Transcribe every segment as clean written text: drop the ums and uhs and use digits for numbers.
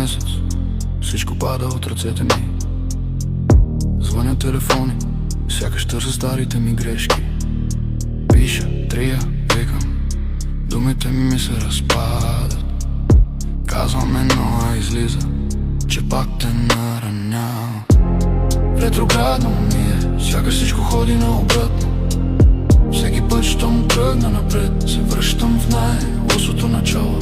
месец, всичко пада от ръцете ми. Звънят телефони, сякаш търся старите ми грешки. Пиша, трия, викам, думите ми се разпадат. Казвам едно, а излиза, че пак те наранявам. Ретроградно ми е, сякаш всичко ходи наобратно. Всеки път, щом тръгна напред, се връщам в най-лошото начало.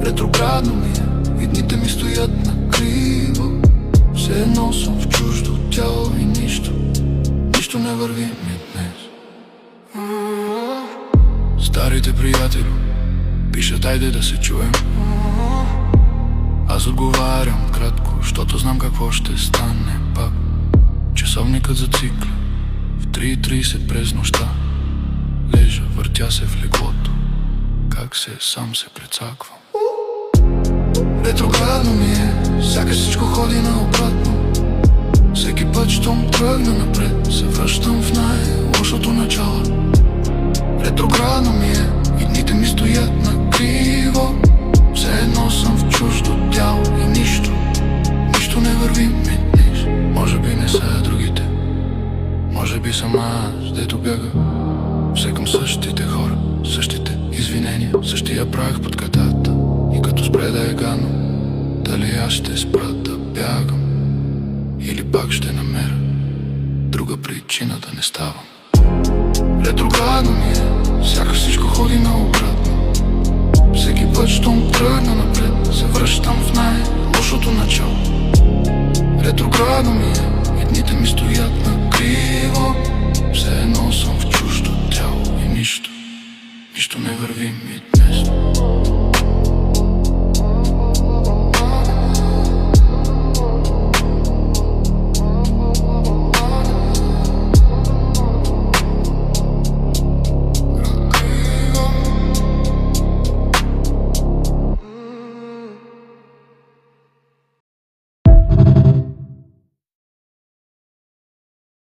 Ретроградно ми е, и дните ми стоят на криво. Все едно съм в чуждо тяло и нищо не върви ми днес. Старите приятели пишат, айде да се чуем. Аз отговарям кратко, защото знам какво ще стане пак. Часовникът зацикля в 3:30 през нощта. Лежа, въртя се в леглото, как сам се прецаквам. Ретроградно ми е, сякаш всичко ходи наобратно. Всеки път, щом тръгна напред, се връщам в най-лошото начало. Ретроградно ми е, и дните ми стоят на криво. Все едно съм в чуждо тяло и нищо не върви ми днес. Може би не са другите, може би съм аз, дето бяга все към същите хора, същите извинения, същия прах под катата. И като спре да е гадно, дали аз ще спра да бягам, или пак ще намеря друга причина да не ставам. Ретроградно ми е, сякаш всичко ходи наобратно. Всеки път, щом тръгна напред, се връщам в най-лошото начало. Ретроградно ми е, и дните ми стоят на